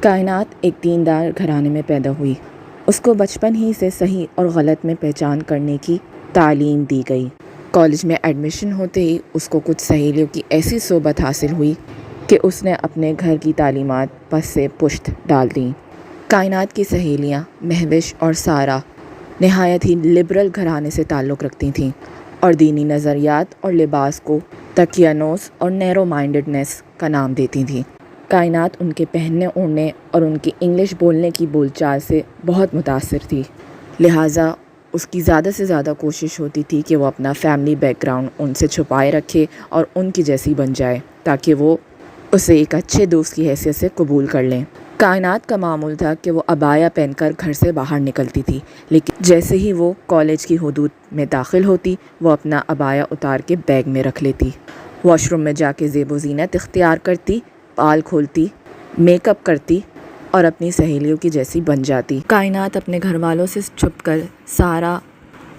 کائنات ایک دیندار گھرانے میں پیدا ہوئی۔ اس کو بچپن ہی سے صحیح اور غلط میں پہچان کرنے کی تعلیم دی گئی۔ کالج میں ایڈمیشن ہوتے ہی اس کو کچھ سہیلیوں کی ایسی صحبت حاصل ہوئی کہ اس نے اپنے گھر کی تعلیمات پس سے پشت ڈال دیں۔ کائنات کی سہیلیاں مہوش اور سارہ نہایت ہی لبرل گھرانے سے تعلق رکھتی تھیں اور دینی نظریات اور لباس کو تقیانوس اور نیرو مائنڈڈنیس کا نام دیتی تھیں۔ کائنات ان کے پہننے اوڑھنے اور ان کی انگلش بولنے کی بول چال سے بہت متاثر تھی، لہٰذا اس کی زیادہ سے زیادہ کوشش ہوتی تھی کہ وہ اپنا فیملی بیک گراؤنڈ ان سے چھپائے رکھے اور ان کی جیسی بن جائے تاکہ وہ اسے ایک اچھے دوست کی حیثیت سے قبول کر لیں۔ کائنات کا معمول تھا کہ وہ عبایا پہن کر گھر سے باہر نکلتی تھی، لیکن جیسے ہی وہ کالج کی حدود میں داخل ہوتی وہ اپنا عبایا اتار کے بیگ میں رکھ لیتی، واش روم میں جا کے زیب و زینت اختیار کرتی، بال کھولتی، میک اپ کرتی اور اپنی سہیلیوں کی جیسی بن جاتی۔ کائنات اپنے گھر والوں سے چھپ کر سارہ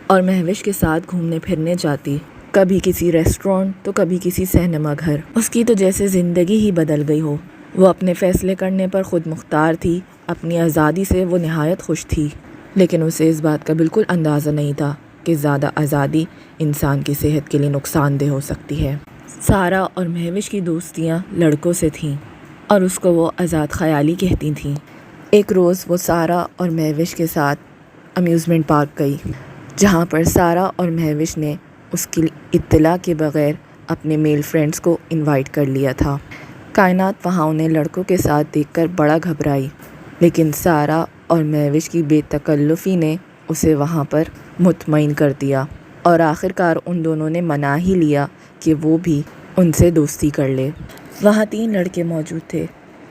اور مہوش کے ساتھ گھومنے پھرنے جاتی، کبھی کسی ریسٹورینٹ تو کبھی کسی سینما گھر۔ اس کی تو جیسے زندگی ہی بدل گئی ہو۔ وہ اپنے فیصلے کرنے پر خود مختار تھی، اپنی آزادی سے وہ نہایت خوش تھی، لیکن اسے اس بات کا بالکل اندازہ نہیں تھا کہ زیادہ آزادی انسان کی صحت کے لیے نقصان دہ ہو سکتی ہے۔ سارہ اور مہوش کی دوستیاں لڑکوں سے تھیں اور اس کو وہ آزاد خیالی کہتی تھیں۔ ایک روز وہ سارہ اور مہوش کے ساتھ امیوزمنٹ پارک گئی، جہاں پر سارہ اور مہوش نے اس کی اطلاع کے بغیر اپنے میل فرینڈز کو انوائٹ کر لیا تھا۔ کائنات وہاں انہیں لڑکوں کے ساتھ دیکھ کر بڑا گھبرائی، لیکن سارہ اور مہوش کی بے تکلفی نے اسے وہاں پر مطمئن کر دیا اور آخرکار ان دونوں نے منا ہی لیا کہ وہ بھی ان سے دوستی کر لے۔ وہاں 3 لڑکے موجود تھے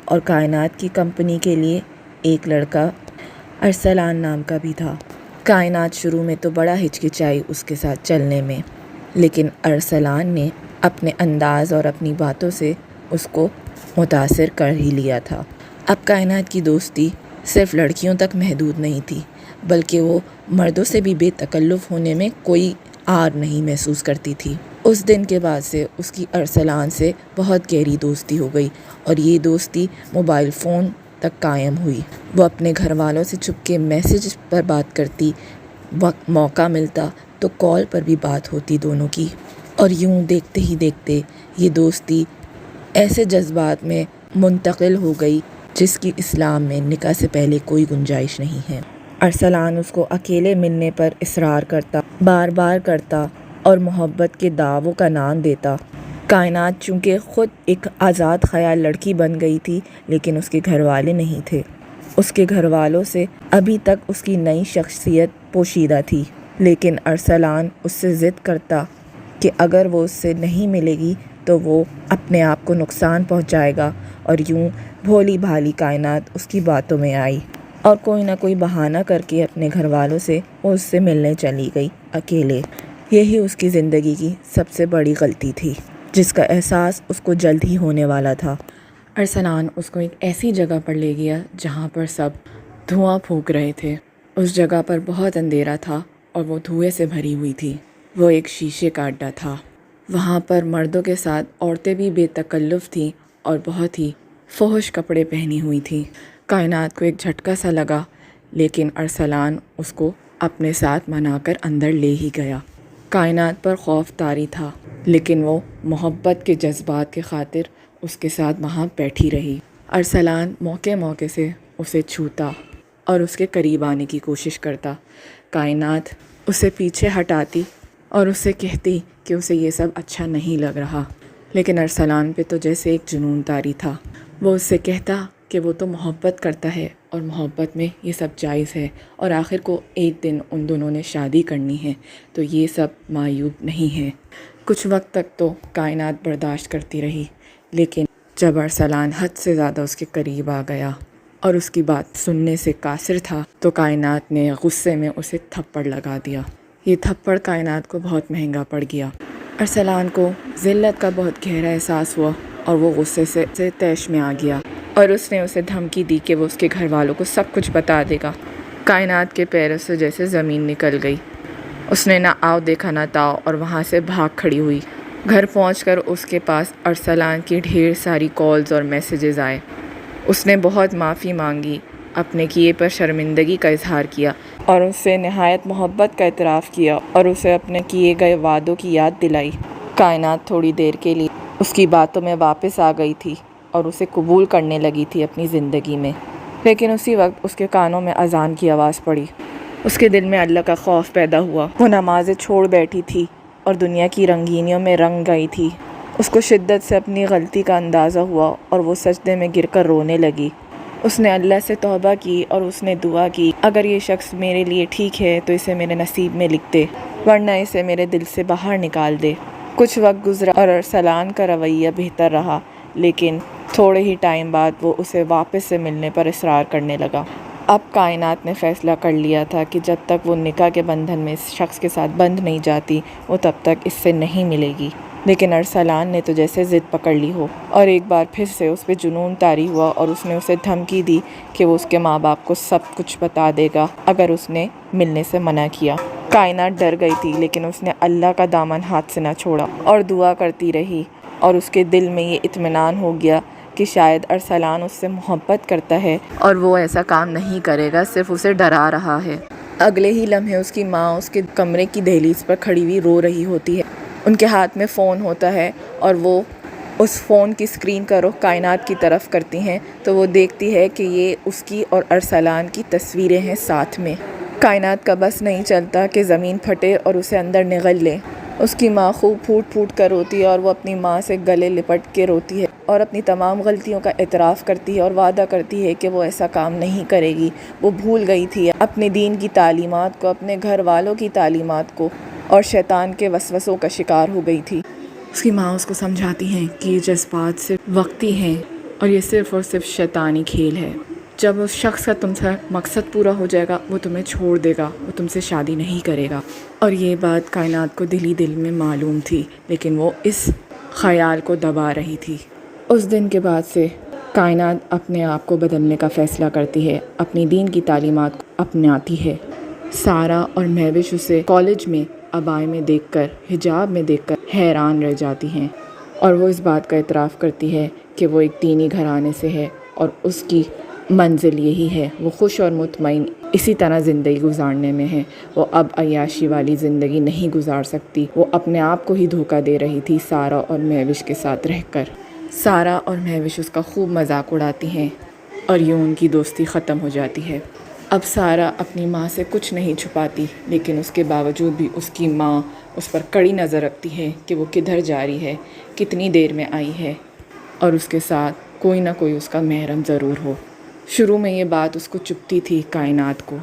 اور کائنات کی کمپنی کے لیے ایک لڑکا ارسلان نام کا بھی تھا۔ کائنات شروع میں تو بڑا ہچکچائی اس کے ساتھ چلنے میں، لیکن ارسلان نے اپنے انداز اور اپنی باتوں سے اس کو متاثر کر ہی لیا تھا۔ اب کائنات کی دوستی صرف لڑکیوں تک محدود نہیں تھی، بلکہ وہ مردوں سے بھی بے تکلف ہونے میں کوئی عار نہیں محسوس کرتی تھی۔ اس دن کے بعد سے اس کی ارسلان سے بہت گہری دوستی ہو گئی اور یہ دوستی موبائل فون تک قائم ہوئی۔ وہ اپنے گھر والوں سے چھپ کے میسج پر بات کرتی، وقت موقع ملتا تو کال پر بھی بات ہوتی دونوں کی، اور یوں دیکھتے ہی دیکھتے یہ دوستی ایسے جذبات میں منتقل ہو گئی جس کی اسلام میں نکاح سے پہلے کوئی گنجائش نہیں ہے۔ ارسلان اس کو اکیلے ملنے پر اصرار کرتا، بار بار کرتا اور محبت کے دعووں کا نام دیتا۔ کائنات چونکہ خود ایک آزاد خیال لڑکی بن گئی تھی، لیکن اس کے گھر والے نہیں تھے۔ اس کے گھر والوں سے ابھی تک اس کی نئی شخصیت پوشیدہ تھی، لیکن ارسلان اس سے ضد کرتا کہ اگر وہ اس سے نہیں ملے گی تو وہ اپنے آپ کو نقصان پہنچائے گا، اور یوں بھولی بھالی کائنات اس کی باتوں میں آئی اور کوئی نہ کوئی بہانہ کر کے اپنے گھر والوں سے وہ اس سے ملنے چلی گئی اکیلے۔ یہی اس کی زندگی کی سب سے بڑی غلطی تھی، جس کا احساس اس کو جلد ہی ہونے والا تھا۔ ارسلان اس کو ایک ایسی جگہ پر لے گیا جہاں پر سب دھواں پھونک رہے تھے۔ اس جگہ پر بہت اندھیرا تھا اور وہ دھوئیں سے بھری ہوئی تھی۔ وہ ایک شیشے کا اڈا تھا۔ وہاں پر مردوں کے ساتھ عورتیں بھی بے تکلف تھیں اور بہت ہی فحش کپڑے پہنی ہوئی تھیں۔ کائنات کو ایک جھٹکا سا لگا، لیکن ارسلان اس کو اپنے ساتھ منا کر اندر لے ہی گیا۔ کائنات پر خوف طاری تھا، لیکن وہ محبت کے جذبات کے خاطر اس کے ساتھ وہاں بیٹھی رہی۔ ارسلان موقع موقع سے اسے چھوتا اور اس کے قریب آنے کی کوشش کرتا۔ کائنات اسے پیچھے ہٹاتی اور اسے کہتی کہ اسے یہ سب اچھا نہیں لگ رہا، لیکن ارسلان پہ تو جیسے ایک جنون طاری تھا۔ وہ اس سے کہتا کہ وہ تو محبت کرتا ہے اور محبت میں یہ سب جائز ہے، اور آخر کو ایک دن ان دونوں نے شادی کرنی ہے، تو یہ سب معیوب نہیں ہے۔ کچھ وقت تک تو کائنات برداشت کرتی رہی، لیکن جب ارسلان حد سے زیادہ اس کے قریب آ گیا اور اس کی بات سننے سے قاصر تھا تو کائنات نے غصے میں اسے تھپڑ لگا دیا۔ یہ تھپڑ کائنات کو بہت مہنگا پڑ گیا۔ ارسلان کو ذلت کا بہت گہرا احساس ہوا اور وہ غصے سے طیش میں آ گیا، اور اس نے اسے دھمکی دی کہ وہ اس کے گھر والوں کو سب کچھ بتا دے گا۔ کائنات کے پیروں سے جیسے زمین نکل گئی۔ اس نے نہ آؤ دیکھا نہ تاؤ اور وہاں سے بھاگ کھڑی ہوئی۔ گھر پہنچ کر اس کے پاس ارسلان کی ڈھیر ساری کالز اور میسیجز آئے۔ اس نے بہت معافی مانگی، اپنے کیے پر شرمندگی کا اظہار کیا اور اس سے نہایت محبت کا اعتراف کیا اور اسے اپنے کیے گئے وعدوں کی یاد دلائی۔ کائنات تھوڑی دیر کے لیے اس کی باتوں میں واپس آ گئی تھی اور اسے قبول کرنے لگی تھی اپنی زندگی میں، لیکن اسی وقت اس کے کانوں میں اذان کی آواز پڑی۔ اس کے دل میں اللہ کا خوف پیدا ہوا۔ وہ نمازیں چھوڑ بیٹھی تھی اور دنیا کی رنگینیوں میں رنگ گئی تھی۔ اس کو شدت سے اپنی غلطی کا اندازہ ہوا اور وہ سجدے میں گر کر رونے لگی۔ اس نے اللہ سے توبہ کی اور اس نے دعا کی، اگر یہ شخص میرے لیے ٹھیک ہے تو اسے میرے نصیب میں لکھ دے، ورنہ اسے میرے دل سے باہر نکال دے۔ کچھ وقت گزرا اور ارسلان کا رویہ بہتر رہا، لیکن تھوڑے ہی ٹائم بعد وہ اسے واپس سے ملنے پر اصرار کرنے لگا۔ اب کائنات نے فیصلہ کر لیا تھا کہ جب تک وہ نکاح کے بندھن میں اس شخص کے ساتھ بندھ نہیں جاتی وہ تب تک اس سے نہیں ملے گی، لیکن ارسلان نے تو جیسے ضد پکڑ لی ہو اور ایک بار پھر سے اس پہ جنون طاری ہوا اور اس نے اسے دھمکی دی کہ وہ اس کے ماں باپ کو سب کچھ بتا دے گا اگر اس نے ملنے سے منع کیا۔ کائنات ڈر گئی تھی، لیکن اس نے اللہ کا دامن ہاتھ سے نہ چھوڑا اور دعا کرتی رہی، اور اس کے دل میں یہ اطمینان ہو گیا کہ شاید ارسلان اس سے محبت کرتا ہے اور وہ ایسا کام نہیں کرے گا، صرف اسے ڈرا رہا ہے۔ اگلے ہی لمحے اس کی ماں اس کے کمرے کی دہلیز پر کھڑی ہوئی رو رہی ہوتی ہے۔ ان کے ہاتھ میں فون ہوتا ہے اور وہ اس فون کی اسکرین کا رخ کائنات کی طرف کرتی ہیں تو وہ دیکھتی ہے کہ یہ اس کی اور ارسلان کی تصویریں ہیں ساتھ میں۔ کائنات کا بس نہیں چلتا کہ زمین پھٹے اور اسے اندر نگل لے۔ اس کی ماں خوب پھوٹ پھوٹ کر روتی ہے اور وہ اپنی ماں سے گلے لپٹ کے روتی ہے اور اپنی تمام غلطیوں کا اعتراف کرتی ہے اور وعدہ کرتی ہے کہ وہ ایسا کام نہیں کرے گی۔ وہ بھول گئی تھی اپنے دین کی تعلیمات کو، اپنے گھر والوں کی تعلیمات کو، اور شیطان کے وسوسوں کا شکار ہو گئی تھی۔ اس کی ماں اس کو سمجھاتی ہیں کہ یہ جذبات صرف وقتی ہیں اور یہ صرف اور صرف شیطانی کھیل ہے۔ جب اس شخص کا تم سے مقصد پورا ہو جائے گا وہ تمہیں چھوڑ دے گا، وہ تم سے شادی نہیں کرے گا۔ اور یہ بات کائنات کو دل ہی دل میں معلوم تھی، لیکن وہ اس خیال کو دبا رہی تھی۔ اس دن کے بعد سے کائنات اپنے آپ کو بدلنے کا فیصلہ کرتی ہے، اپنی دین کی تعلیمات کو اپناتی ہے۔ سارا اور مہوش اسے کالج میں عبائے میں دیکھ کر، حجاب میں دیکھ کر حیران رہ جاتی ہیں، اور وہ اس بات کا اعتراف کرتی ہے کہ وہ ایک دینی گھرانے سے ہے اور اس کی منزل یہی ہے۔ وہ خوش اور مطمئن اسی طرح زندگی گزارنے میں ہے۔ وہ اب عیاشی والی زندگی نہیں گزار سکتی۔ وہ اپنے آپ کو ہی دھوکہ دے رہی تھی سارا اور مہوش کے ساتھ رہ کر۔ سارا اور مہوش اس کا خوب مذاق اڑاتی ہیں اور یوں ان کی دوستی ختم ہو جاتی ہے۔ اب سارا اپنی ماں سے کچھ نہیں چھپاتی، لیکن اس کے باوجود بھی اس کی ماں اس پر کڑی نظر رکھتی ہے کہ وہ کدھر جا رہی ہے، کتنی دیر میں آئی ہے، اور اس کے ساتھ کوئی نہ کوئی اس کا محرم ضرور ہو۔ شروع میں یہ بات اس کو چبھتی تھی کائنات کو،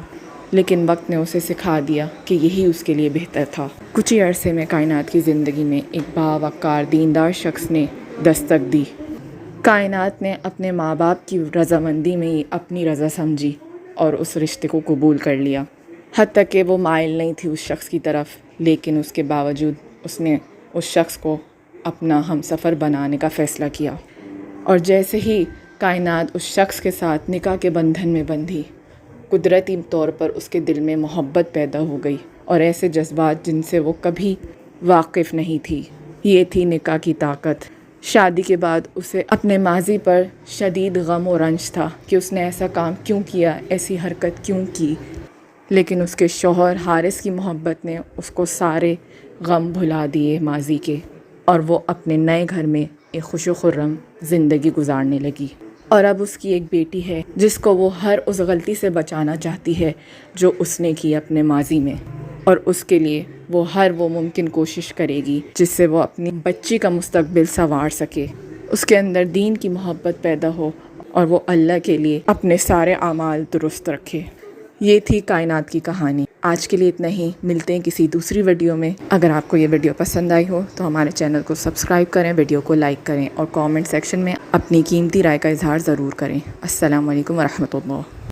لیکن وقت نے اسے سکھا دیا کہ یہی اس کے لیے بہتر تھا۔ کچھ ہی عرصے میں کائنات کی زندگی میں ایک باوقار دیندار شخص نے دستک دی۔ کائنات نے اپنے ماں باپ کی رضامندی میں ہی اپنی رضا سمجھی اور اس رشتے کو قبول کر لیا، حتیٰ کہ وہ مائل نہیں تھی اس شخص کی طرف، لیکن اس کے باوجود اس نے اس شخص کو اپنا ہمسفر بنانے کا فیصلہ کیا۔ اور جیسے ہی کائنات اس شخص کے ساتھ نکاح کے بندھن میں بندھی، قدرتی طور پر اس کے دل میں محبت پیدا ہو گئی اور ایسے جذبات جن سے وہ کبھی واقف نہیں تھی۔ یہ تھی نکاح کی طاقت۔ شادی کے بعد اسے اپنے ماضی پر شدید غم و رنج تھا کہ اس نے ایسا کام کیوں کیا، ایسی حرکت کیوں کی، لیکن اس کے شوہر حارث کی محبت نے اس کو سارے غم بھلا دیے ماضی کے، اور وہ اپنے نئے گھر میں ایک خوش و خرم زندگی گزارنے لگی۔ اور اب اس کی ایک بیٹی ہے جس کو وہ ہر اس غلطی سے بچانا چاہتی ہے جو اس نے کی اپنے ماضی میں، اور اس کے لیے وہ ہر وہ ممکن کوشش کرے گی جس سے وہ اپنی بچی کا مستقبل سنوار سکے، اس کے اندر دین کی محبت پیدا ہو اور وہ اللہ کے لیے اپنے سارے اعمال درست رکھے۔ یہ تھی کائنات کی کہانی۔ آج کے لیے اتنا ہی، ملتے ہیں کسی دوسری ویڈیو میں۔ اگر آپ کو یہ ویڈیو پسند آئی ہو تو ہمارے چینل کو سبسکرائب کریں، ویڈیو کو لائک کریں اور کامنٹ سیکشن میں اپنی قیمتی رائے کا اظہار ضرور کریں۔ السلام علیکم ورحمۃ اللہ۔